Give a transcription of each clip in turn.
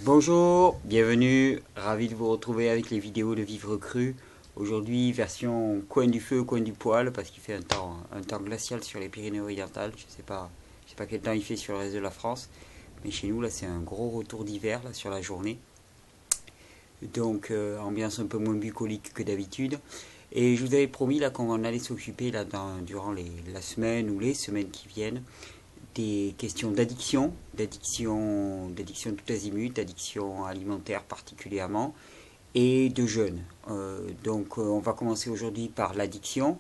Bonjour, bienvenue, ravi de vous retrouver avec les vidéos de Vivre Cru. Aujourd'hui, version coin du feu, coin du poêle, parce qu'il fait un temps glacial sur les Pyrénées-Orientales. Je sais pas quel temps il fait sur le reste de la France, mais chez nous, là, c'est un gros retour d'hiver là sur la journée. Donc, ambiance un peu moins bucolique que d'habitude. Et je vous avais promis là qu'on allait s'occuper là durant la semaine ou les semaines qui viennent des questions d'addiction tout azimut, d'addiction alimentaire particulièrement, et de jeûne. Donc on va commencer aujourd'hui par l'addiction.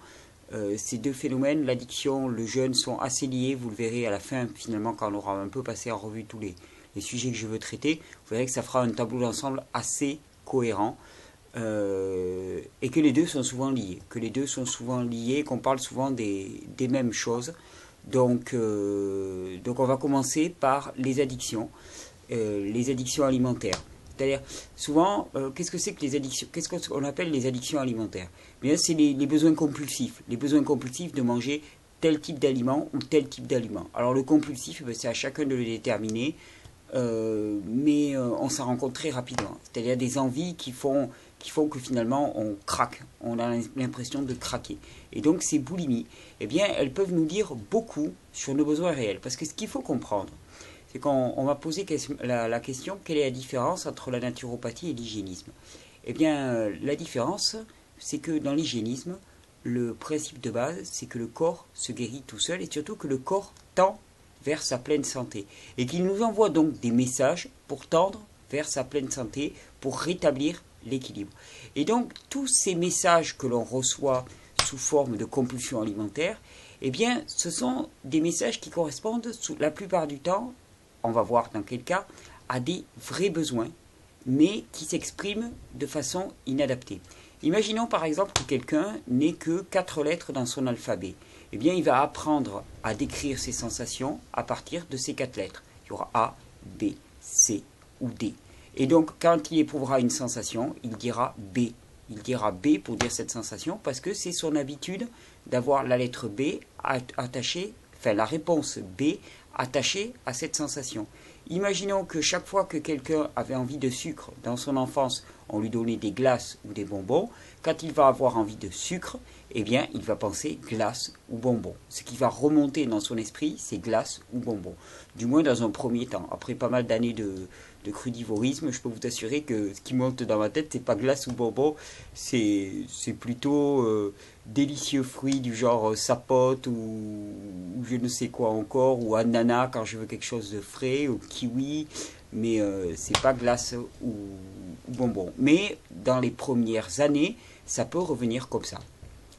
Ces deux phénomènes, l'addiction, le jeûne, sont assez liés. Vous le verrez à la fin, finalement, quand on aura un peu passé en revue tous les sujets que je veux traiter. Vous verrez que ça fera un tableau d'ensemble assez cohérent. Et que les deux sont souvent liés, qu'on parle souvent des mêmes choses. Donc on va commencer par les addictions alimentaires. C'est-à-dire, souvent, qu'est-ce que c'est que les addictions? Qu'est-ce qu'on appelle les addictions alimentaires? Bien, c'est les besoins compulsifs. Les besoins compulsifs de manger tel type d'aliment ou tel type d'aliment. Alors, le compulsif, c'est à chacun de le déterminer, mais on s'en rend compte très rapidement. C'est-à-dire des envies qui font que finalement on craque, on a l'impression de craquer. Et donc ces boulimies, eh bien, elles peuvent nous dire beaucoup sur nos besoins réels. Parce que ce qu'il faut comprendre, c'est qu'on va poser la question, quelle est la différence entre la naturopathie et l'hygiénisme? Eh bien, la différence, c'est que dans l'hygiénisme, le principe de base, c'est que le corps se guérit tout seul et surtout que le corps tend vers sa pleine santé. Et qu'il nous envoie donc des messages pour tendre vers sa pleine santé, pour rétablir l'équilibre. Et donc, tous ces messages que l'on reçoit sous forme de compulsion alimentaire, eh bien, ce sont des messages qui correspondent, la plupart du temps, on va voir dans quel cas, à des vrais besoins, mais qui s'expriment de façon inadaptée. Imaginons par exemple que quelqu'un n'ait que 4 lettres dans son alphabet. Eh bien, il va apprendre à décrire ses sensations à partir de ces 4 lettres. Il y aura A, B, C ou D. Et donc, quand il éprouvera une sensation, il dira B. Il dira B pour dire cette sensation parce que c'est son habitude d'avoir la lettre B attachée, enfin la réponse B attachée à cette sensation. Imaginons que chaque fois que quelqu'un avait envie de sucre dans son enfance, on lui donnait des glaces ou des bonbons. Quand il va avoir envie de sucre, eh bien, il va penser glace ou bonbon. Ce qui va remonter dans son esprit, c'est glace ou bonbon. Du moins dans un premier temps. Après pas mal d'années de crudivorisme, je peux vous assurer que ce qui monte dans ma tête, c'est pas glace ou bonbon, c'est plutôt délicieux fruits du genre sapote ou je ne sais quoi encore, ou ananas quand je veux quelque chose de frais, ou kiwi, mais c'est pas glace ou bonbon. Mais dans les premières années, ça peut revenir comme ça.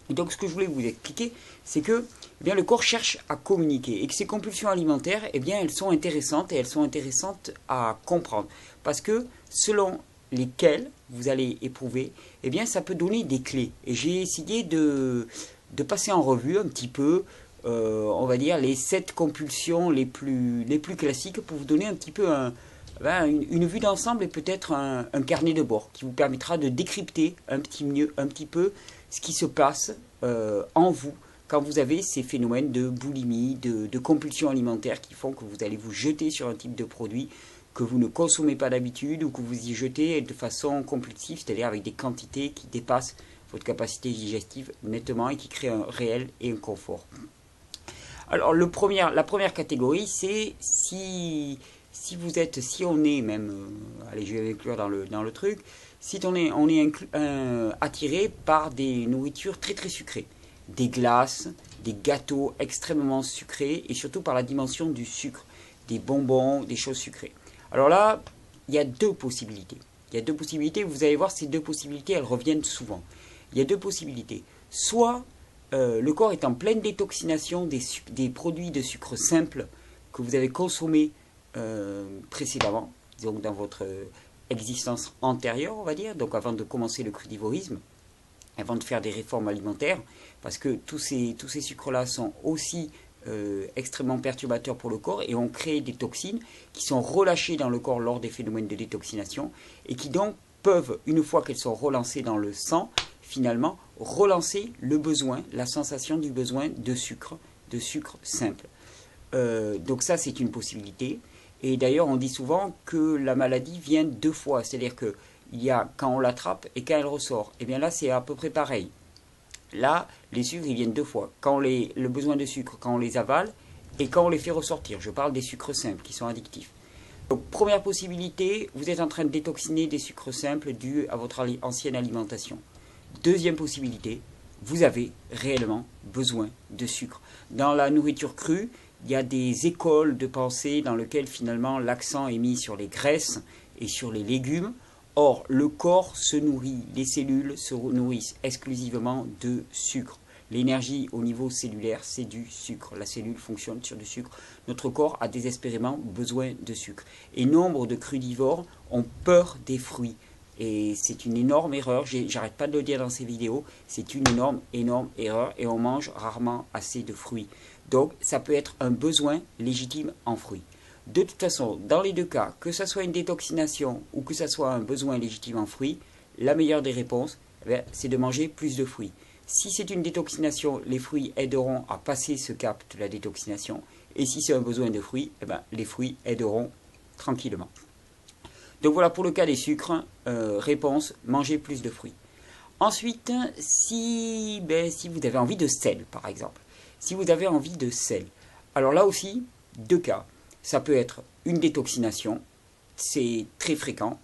Et donc ce que je voulais vous expliquer, c'est que eh bien, le corps cherche à communiquer et que ces compulsions alimentaires, eh bien, elles sont intéressantes et elles sont intéressantes à comprendre. Parce que selon lesquelles vous allez éprouver, eh bien, ça peut donner des clés. Et j'ai essayé de passer en revue un petit peu, on va dire, les 7 compulsions les plus classiques pour vous donner un petit peu une vue d'ensemble et peut-être un carnet de bord qui vous permettra de décrypter un petit peu ce qui se passe en vous quand vous avez ces phénomènes de boulimie, de compulsion alimentaire qui font que vous allez vous jeter sur un type de produit que vous ne consommez pas d'habitude ou que vous y jetez de façon compulsive, c'est-à-dire avec des quantités qui dépassent votre capacité digestive nettement et qui créent un réel inconfort. Alors la première catégorie, c'est si on est même, allez, je vais inclure dans le truc, si on est attiré par des nourritures très très sucrées, des glaces, des gâteaux extrêmement sucrés et surtout par la dimension du sucre, des bonbons, des choses sucrées. Alors là, il y a 2 possibilités. Vous allez voir, ces 2 possibilités, elles reviennent souvent. Il y a 2 possibilités. Soit le corps est en pleine détoxination des produits de sucre simple que vous avez consommés précédemment, donc dans votre existence antérieure, on va dire, donc avant de commencer le crudivorisme, avant de faire des réformes alimentaires, parce que tous ces sucres-là sont aussi extrêmement perturbateurs pour le corps et ont créé des toxines qui sont relâchées dans le corps lors des phénomènes de détoxination et qui donc peuvent, une fois qu'elles sont relancées dans le sang, finalement relancer le besoin, la sensation du besoin de sucre simple. Donc ça, c'est une possibilité. Et d'ailleurs, on dit souvent que la maladie vient deux fois. C'est-à-dire que il y a quand on l'attrape et quand elle ressort. Et bien là, c'est à peu près pareil. Là, les sucres, ils viennent deux fois. Le besoin de sucre, quand on les avale et quand on les fait ressortir. Je parle des sucres simples qui sont addictifs. Donc, première possibilité, vous êtes en train de détoxiner des sucres simples dus à votre ancienne alimentation. Deuxième possibilité, vous avez réellement besoin de sucre. Dans la nourriture crue, il y a des écoles de pensée dans lesquelles finalement l'accent est mis sur les graisses et sur les légumes. Or, le corps se nourrit, les cellules se nourrissent exclusivement de sucre. L'énergie au niveau cellulaire, c'est du sucre. La cellule fonctionne sur du sucre. Notre corps a désespérément besoin de sucre. Et nombre de crudivores ont peur des fruits. Et c'est une énorme erreur, j'arrête pas de le dire dans ces vidéos, c'est une énorme erreur et on mange rarement assez de fruits. Donc ça peut être un besoin légitime en fruits. De toute façon, dans les deux cas, que ce soit une détoxination ou que ce soit un besoin légitime en fruits, la meilleure des réponses, c'est de manger plus de fruits. Si c'est une détoxination, les fruits aideront à passer ce cap de la détoxination. Et si c'est un besoin de fruits, les fruits aideront tranquillement. Donc voilà pour le cas des sucres, réponse, mangez plus de fruits. Ensuite, si vous avez envie de sel, par exemple, si vous avez envie de sel, alors là aussi, deux cas. Ça peut être une détoxination, c'est très fréquent,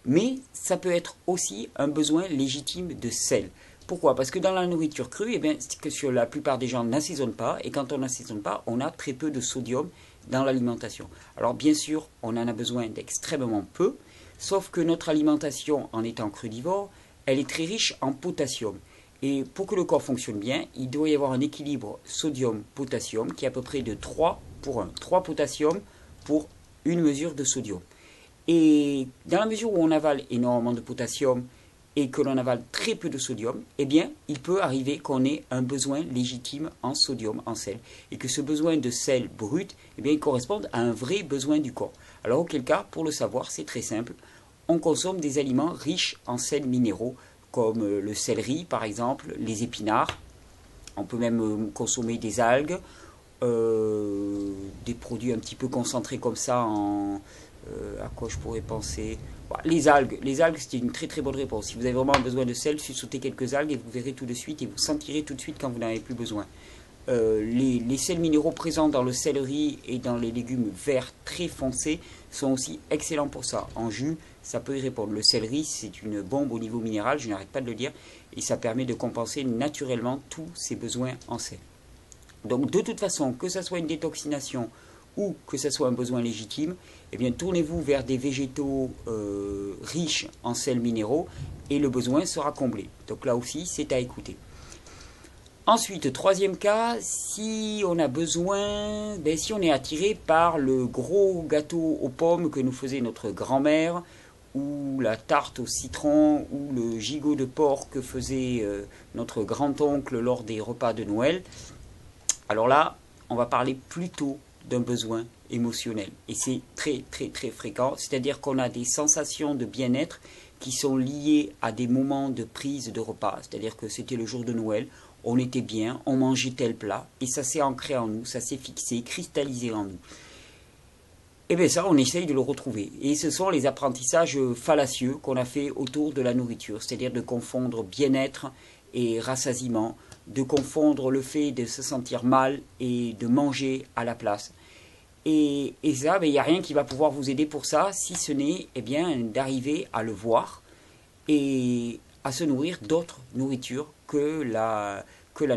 mais ça peut être aussi un besoin légitime de sel. Pourquoi? Parce que dans la nourriture crue, c'est que sur la plupart des gens n'assaisonnent pas, et quand on n'assaisonne pas, on a très peu de sodium dans l'alimentation. Alors bien sûr, on en a besoin d'extrêmement peu, sauf que notre alimentation, en étant crudivore, elle est très riche en potassium. Et pour que le corps fonctionne bien, il doit y avoir un équilibre sodium-potassium qui est à peu près de 3 pour 1. 3 potassium pour une mesure de sodium. Et dans la mesure où on avale énormément de potassium et que l'on avale très peu de sodium, il peut arriver qu'on ait un besoin légitime en sodium, en sel. Et que ce besoin de sel brut, il corresponde à un vrai besoin du corps. Alors auquel cas, pour le savoir, c'est très simple. On consomme des aliments riches en sels minéraux, comme le céleri par exemple, les épinards. On peut même consommer des algues, des produits un petit peu concentrés comme ça à quoi je pourrais penser. Les algues, c'est une très très bonne réponse. Si vous avez vraiment besoin de sel, sautez quelques algues et vous verrez tout de suite et vous sentirez tout de suite quand vous n'en avez plus besoin. Les sels minéraux présents dans le céleri et dans les légumes verts très foncés sont aussi excellents pour ça. En jus, ça peut y répondre. Le céleri, c'est une bombe au niveau minéral, je n'arrête pas de le dire, et ça permet de compenser naturellement tous ces besoins en sel. Donc de toute façon, que ce soit une détoxination ou que ce soit un besoin légitime, tournez-vous vers des végétaux riches en sels minéraux et le besoin sera comblé. Donc là aussi, c'est à écouter. Ensuite, troisième cas, si on a besoin, si on est attiré par le gros gâteau aux pommes que nous faisait notre grand-mère, ou la tarte au citron, ou le gigot de porc que faisait notre grand-oncle lors des repas de Noël, alors là, on va parler plutôt d'un besoin émotionnel. Et c'est très très très fréquent, c'est-à-dire qu'on a des sensations de bien-être qui sont liées à des moments de prise de repas, c'est-à-dire que c'était le jour de Noël, on était bien, on mangeait tel plat, et ça s'est ancré en nous, ça s'est fixé, cristallisé en nous. Et bien ça, on essaye de le retrouver. Et ce sont les apprentissages fallacieux qu'on a fait autour de la nourriture, c'est-à-dire de confondre bien-être et rassasiement, de confondre le fait de se sentir mal et de manger à la place. Et ça, il n'y a rien qui va pouvoir vous aider pour ça, si ce n'est d'arriver à le voir et à se nourrir d'autres nourritures que la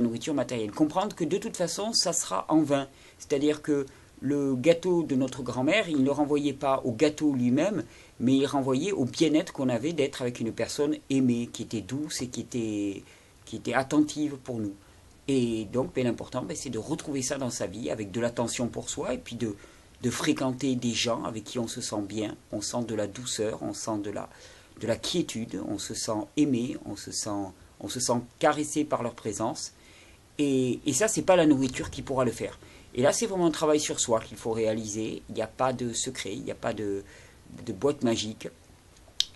nourriture matérielle. Comprendre que de toute façon, ça sera en vain. C'est-à-dire que le gâteau de notre grand-mère, il ne renvoyait pas au gâteau lui-même, mais il renvoyait au bien-être qu'on avait d'être avec une personne aimée, qui était douce et qui était attentive pour nous. Et donc, bien important, c'est de retrouver ça dans sa vie avec de l'attention pour soi et puis de fréquenter des gens avec qui on se sent bien, on sent de la douceur, on sent de la quiétude, on se sent aimé, on se sent caressé par leur présence. Et ça, c'est pas la nourriture qui pourra le faire. Et là, c'est vraiment un travail sur soi qu'il faut réaliser. Il n'y a pas de secret, il n'y a pas de boîte magique.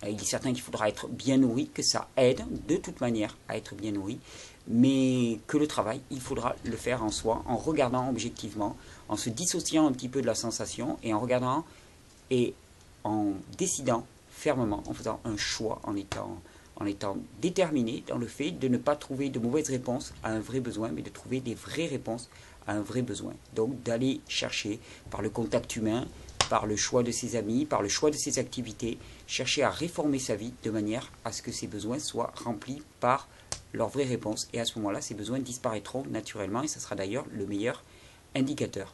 Il est certain qu'il faudra être bien nourri, que ça aide de toute manière à être bien nourri. mais que le travail, il faudra le faire en soi, en regardant objectivement, en se dissociant un petit peu de la sensation et en regardant et en décidant fermement, en faisant un choix, en étant déterminé dans le fait de ne pas trouver de mauvaises réponses à un vrai besoin, mais de trouver des vraies réponses à un vrai besoin. Donc d'aller chercher par le contact humain, par le choix de ses amis, par le choix de ses activités, chercher à réformer sa vie de manière à ce que ses besoins soient remplis par leurs vraies réponses. Et à ce moment-là, ces besoins disparaîtront naturellement et ça sera d'ailleurs le meilleur indicateur.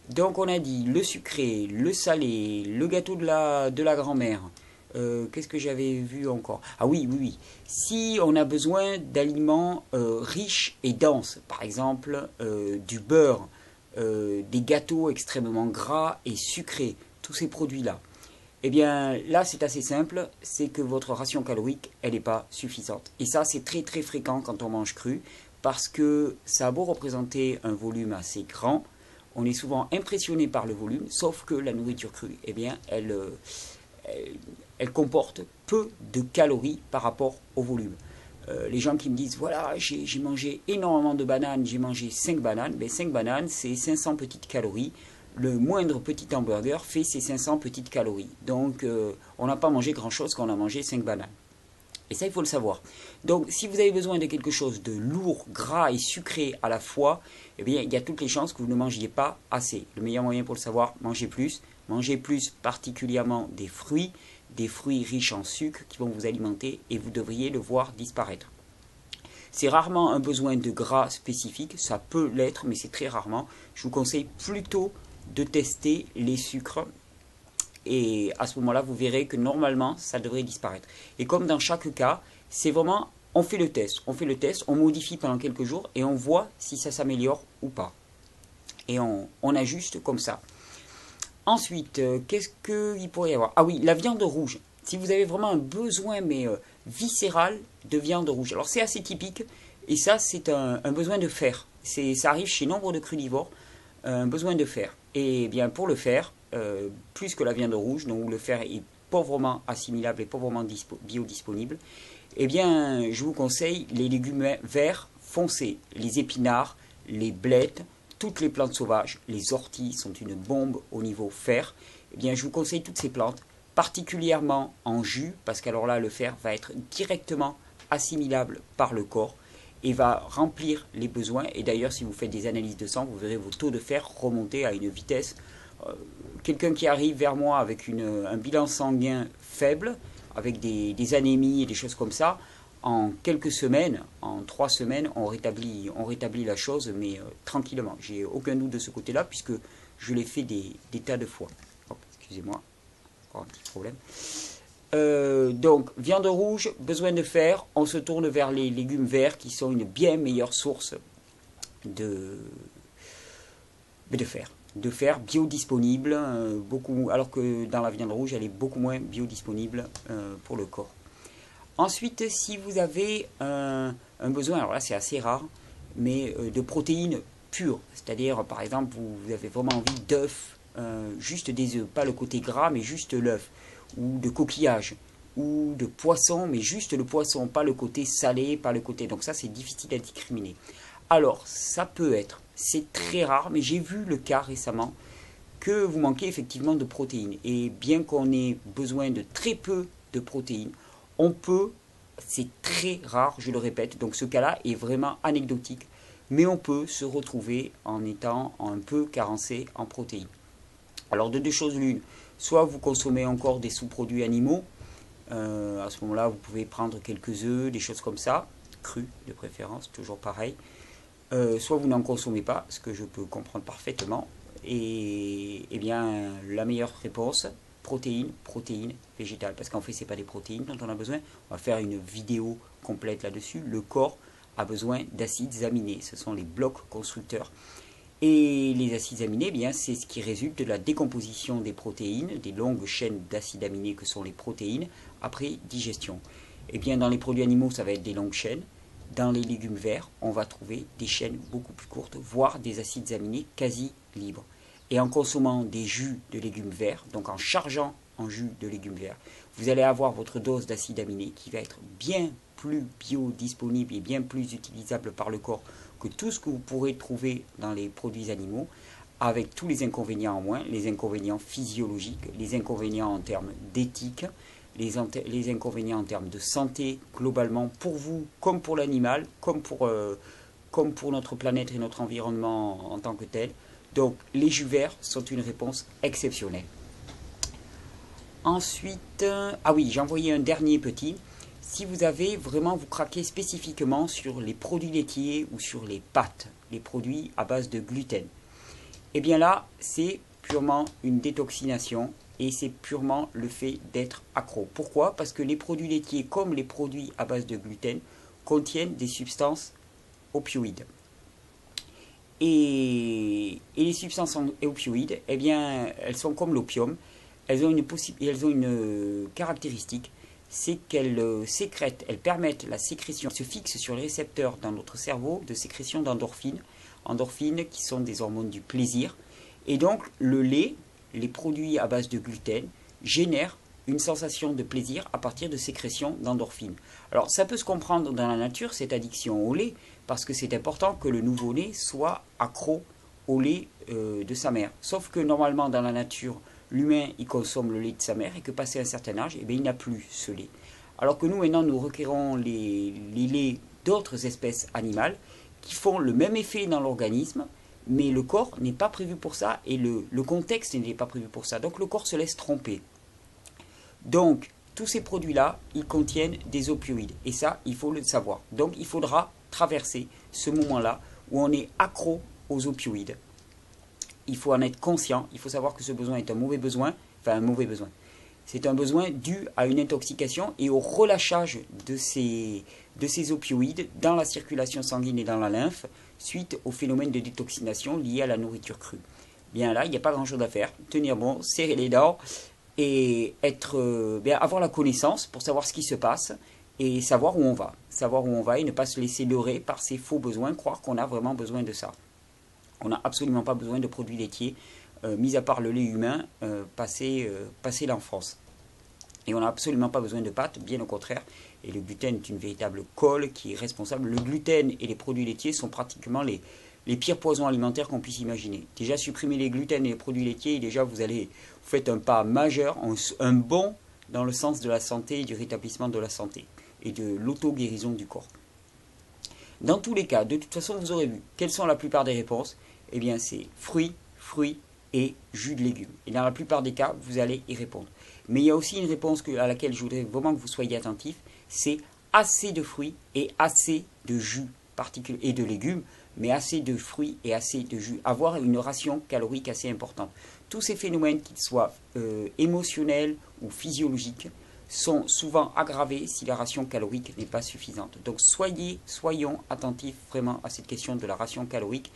Donc on a dit le sucré, le salé, le gâteau de la grand-mère. Qu'est-ce que j'avais vu encore? Ah oui, oui, oui. Si on a besoin d'aliments riches et denses, par exemple du beurre, des gâteaux extrêmement gras et sucrés, tous ces produits-là, eh bien là c'est assez simple, c'est que votre ration calorique, elle n'est pas suffisante. Et ça c'est très très fréquent quand on mange cru, parce que ça a beau représenter un volume assez grand, on est souvent impressionné par le volume, sauf que la nourriture crue, eh bien elle comporte peu de calories par rapport au volume. Les gens qui me disent, voilà, j'ai mangé énormément de bananes, j'ai mangé 5 bananes, mais 5 bananes, c'est 500 petites calories. Le moindre petit hamburger fait ces 500 petites calories. Donc, on n'a pas mangé grand-chose quand on a mangé 5 bananes. Et ça, il faut le savoir. Donc, si vous avez besoin de quelque chose de lourd, gras et sucré à la fois, eh bien, il y a toutes les chances que vous ne mangiez pas assez. Le meilleur moyen pour le savoir, mangez plus particulièrement des fruits riches en sucre qui vont vous alimenter et vous devriez le voir disparaître. C'est rarement un besoin de gras spécifique, ça peut l'être, mais c'est très rarement. Je vous conseille plutôt de tester les sucres et à ce moment-là, vous verrez que normalement, ça devrait disparaître. Et comme dans chaque cas, c'est vraiment, on fait le test, on modifie pendant quelques jours et on voit si ça s'améliore ou pas. Et on ajuste comme ça. Ensuite, qu'est-ce qu'il pourrait y avoir? Ah oui, la viande rouge. Si vous avez vraiment un besoin, mais viscéral, de viande rouge. Alors c'est assez typique, et ça c'est un besoin de fer. Ça arrive chez nombre de crudivores, un besoin de fer. Et bien pour le fer, plus que la viande rouge, dont le fer est pauvrement assimilable et pauvrement biodisponible, eh bien je vous conseille les légumes verts foncés, les épinards, les blettes, toutes les plantes sauvages, les orties sont une bombe au niveau fer. Eh bien, je vous conseille toutes ces plantes, particulièrement en jus, parce qu'alors là, le fer va être directement assimilable par le corps et va remplir les besoins. Et d'ailleurs, si vous faites des analyses de sang, vous verrez vos taux de fer remonter à une vitesse. Quelqu'un qui arrive vers moi avec un bilan sanguin faible, avec des anémies et des choses comme ça, en quelques semaines, en 3 semaines, on rétablit la chose, mais tranquillement. J'ai aucun doute de ce côté-là, puisque je l'ai fait des tas de fois. Oh, excusez-moi, encore un petit problème. Donc, viande rouge, besoin de fer, on se tourne vers les légumes verts, qui sont une bien meilleure source de fer. De fer biodisponible, alors que dans la viande rouge, elle est beaucoup moins biodisponible pour le corps. Ensuite, si vous avez un besoin, alors là c'est assez rare, mais de protéines pures, c'est-à-dire par exemple vous avez vraiment envie d'œufs, juste des œufs, pas le côté gras mais juste l'œuf, ou de coquillage, ou de poisson mais juste le poisson, pas le côté salé, pas le côté, donc ça c'est difficile à discriminer. Alors ça peut être, c'est très rare, mais j'ai vu le cas récemment que vous manquez effectivement de protéines, et bien qu'on ait besoin de très peu de protéines, on peut, c'est très rare, je le répète, donc ce cas-là est vraiment anecdotique, mais on peut se retrouver en étant un peu carencé en protéines. Alors de deux choses l'une, soit vous consommez encore des sous-produits animaux, à ce moment-là vous pouvez prendre quelques œufs, des choses comme ça, crus de préférence, toujours pareil, soit vous n'en consommez pas, ce que je peux comprendre parfaitement, et bien la meilleure réponse, protéines végétales, parce qu'en fait c'est pas des protéines dont on a besoin. On va faire une vidéo complète là-dessus. Le corps a besoin d'acides aminés, ce sont les blocs constructeurs, et les acides aminés, eh bien c'est ce qui résulte de la décomposition des protéines, des longues chaînes d'acides aminés que sont les protéines après digestion. Et bien dans les produits animaux ça va être des longues chaînes, dans les légumes verts on va trouver des chaînes beaucoup plus courtes, voire des acides aminés quasi libres. Et en consommant des jus de légumes verts, donc en chargeant en jus de légumes verts, vous allez avoir votre dose d'acide aminé qui va être bien plus biodisponible et bien plus utilisable par le corps que tout ce que vous pourrez trouver dans les produits animaux, avec tous les inconvénients en moins, les inconvénients physiologiques, les inconvénients en termes d'éthique, les inconvénients en termes de santé globalement pour vous comme pour l'animal, comme pour notre planète et notre environnement en tant que tel. Donc les jus verts sont une réponse exceptionnelle. Ensuite, ah oui, j'ai envoyé un dernier petit. Si vous avez vraiment, vous craquez spécifiquement sur les produits laitiers ou sur les pâtes, les produits à base de gluten, et bien là, c'est purement une détoxination et c'est purement le fait d'être accro. Pourquoi? Parce que les produits laitiers, comme les produits à base de gluten, contiennent des substances opioïdes. Et les substances opioïdes, eh bien, elles sont comme l'opium. Elles ont une caractéristique, c'est qu'elles sécrètent, elles permettent la sécrétion, se fixe sur les récepteurs dans notre cerveau de sécrétion d'endorphines, endorphines qui sont des hormones du plaisir. Et donc le lait, les produits à base de gluten, génèrent une sensation de plaisir à partir de sécrétion d'endorphines. Alors ça peut se comprendre dans la nature, cette addiction au lait, parce que c'est important que le nouveau-né soit accro au lait de sa mère. Sauf que normalement dans la nature, l'humain il consomme le lait de sa mère et que passé un certain âge, eh bien, il n'a plus ce lait. Alors que nous maintenant nous requérons les laits d'autres espèces animales qui font le même effet dans l'organisme, mais le corps n'est pas prévu pour ça et le contexte n'est pas prévu pour ça. Donc le corps se laisse tromper. Donc tous ces produits-là, ils contiennent des opioïdes et ça, il faut le savoir. Donc il faudra traverser ce moment-là où on est accro aux opioïdes. Il faut en être conscient, il faut savoir que ce besoin est un mauvais besoin, enfin un mauvais besoin. C'est un besoin dû à une intoxication et au relâchage de ces opioïdes dans la circulation sanguine et dans la lymphe suite au phénomène de détoxination lié à la nourriture crue. Bien là, il n'y a pas grand-chose à faire. Tenir bon, serrer les dents et avoir la connaissance pour savoir ce qui se passe et savoir où on va. Savoir où on va et ne pas se laisser leurrer par ces faux besoins, croire qu'on a vraiment besoin de ça. On n'a absolument pas besoin de produits laitiers, mis à part le lait humain, passé l'enfance. Et on n'a absolument pas besoin de pâtes, bien au contraire. Et le gluten est une véritable colle qui est responsable. Le gluten et les produits laitiers sont pratiquement les pires poisons alimentaires qu'on puisse imaginer. Déjà, supprimer les gluten et les produits laitiers, déjà vous faites un pas majeur, un bond dans le sens de la santé et du rétablissement de la santé et de l'auto-guérison du corps. Dans tous les cas, de toute façon, vous aurez vu quelles sont la plupart des réponses. Eh bien, c'est fruits et jus de légumes. Et dans la plupart des cas, vous allez y répondre. Mais il y a aussi une réponse à laquelle je voudrais vraiment que vous soyez attentifs, c'est assez de fruits et assez de jus particuliers et de légumes, mais assez de fruits et assez de jus. Avoir une ration calorique assez importante. Tous ces phénomènes, qu'ils soient émotionnels ou physiologiques, sont souvent aggravés si la ration calorique n'est pas suffisante. Donc soyons attentifs vraiment à cette question de la ration calorique.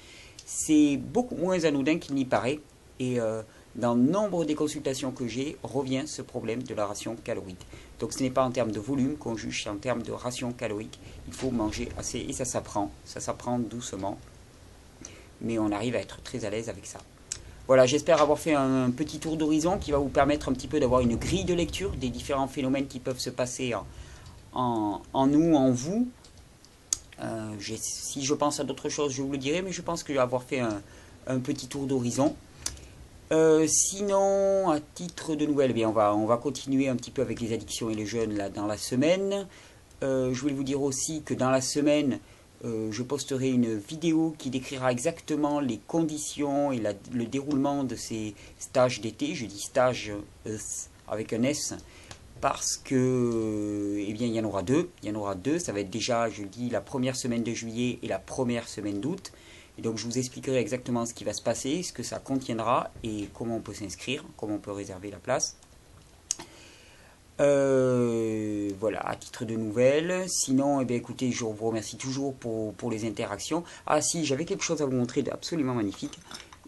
C'est beaucoup moins anodin qu'il n'y paraît et dans nombre des consultations que j'ai revient ce problème de la ration calorique. Donc ce n'est pas en termes de volume qu'on juge, c'est en termes de ration calorique. Il faut manger assez et ça s'apprend doucement, mais on arrive à être très à l'aise avec ça. Voilà, j'espère avoir fait un petit tour d'horizon qui va vous permettre un petit peu d'avoir une grille de lecture des différents phénomènes qui peuvent se passer en nous, en vous. Si je pense à d'autres choses, je vous le dirai, mais je pense que je vais avoir fait un petit tour d'horizon. Sinon, à titre de nouvelles, bien, on va continuer un petit peu avec les addictions et les jeunes là, dans la semaine. Je voulais vous dire aussi que dans la semaine, je posterai une vidéo qui décrira exactement les conditions et le déroulement de ces stages d'été. Je dis stage avec un S parce que eh bien, il y en aura deux. Il y en aura deux. Ça va être déjà, je dis, la première semaine de juillet et la première semaine d'août. Et donc je vous expliquerai exactement ce qui va se passer, ce que ça contiendra et comment on peut s'inscrire, comment on peut réserver la place. Voilà, à titre de nouvelles. Sinon, eh bien, écoutez, je vous remercie toujours pour les interactions. Ah si, j'avais quelque chose à vous montrer d'absolument magnifique.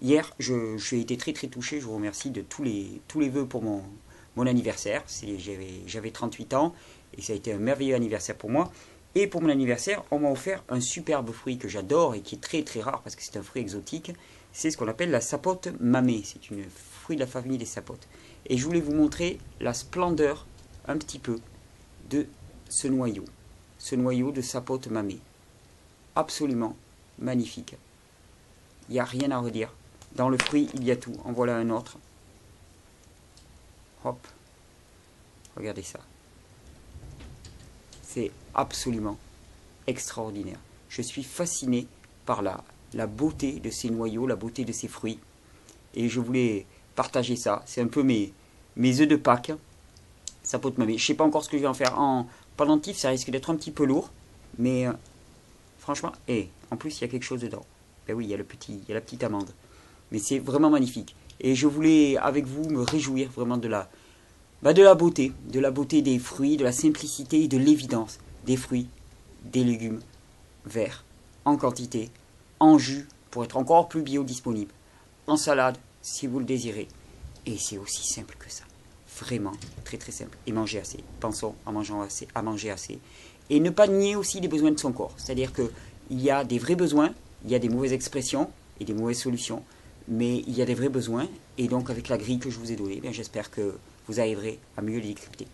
Hier, j'ai été très très touché. Je vous remercie de tous les vœux pour mon anniversaire. J'avais 38 ans et ça a été un merveilleux anniversaire pour moi. Et pour mon anniversaire, on m'a offert un superbe fruit que j'adore et qui est très très rare parce que c'est un fruit exotique. c'est ce qu'on appelle la sapote mamée. C'est une fruit de la famille des sapotes. Et je voulais vous montrer la splendeur, un petit peu, de ce noyau. Ce noyau de sapote mamée. Absolument magnifique. Il n'y a rien à redire. Dans le fruit, il y a tout. En voilà un autre. Hop. Regardez ça. C'est absolument extraordinaire. Je suis fasciné par la beauté de ces noyaux, la beauté de ces fruits. Et je voulais partager ça. C'est un peu mes œufs de Pâques. Sapote mamée. Je ne sais pas encore ce que je vais en faire. En pendentif, ça risque d'être un petit peu lourd. Mais franchement, et en plus, il y a quelque chose dedans. Ben oui, il y a la petite amande. Mais c'est vraiment magnifique. Et je voulais, avec vous, me réjouir vraiment de la beauté. De la beauté des fruits, de la simplicité et de l'évidence des fruits, des légumes verts, en quantité, en jus, pour être encore plus biodisponible, en salade, si vous le désirez. Et c'est aussi simple que ça. Vraiment, très très simple. Et manger assez. Pensons à manger assez. Et ne pas nier aussi les besoins de son corps. C'est-à-dire qu'il y a des vrais besoins, il y a des mauvaises expressions et des mauvaises solutions. Mais il y a des vrais besoins. Et donc avec la grille que je vous ai donnée, j'espère que vous arriverez à mieux les décrypter.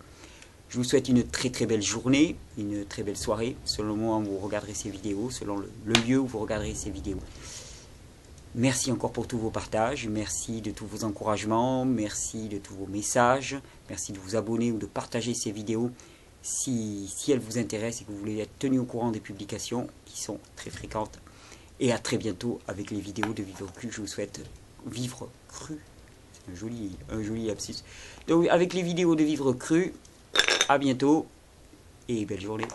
Je vous souhaite une très très belle journée, une très belle soirée, selon le moment où vous regarderez ces vidéos, selon le lieu où vous regarderez ces vidéos. Merci encore pour tous vos partages, merci de tous vos encouragements, merci de tous vos messages, merci de vous abonner ou de partager ces vidéos si elles vous intéressent et que vous voulez être tenu au courant des publications qui sont très fréquentes. Et à très bientôt avec les vidéos de Vivre Cru. Je vous souhaite vivre cru. C'est un joli lapsus. Donc avec les vidéos de Vivre Cru, à bientôt et belle journée.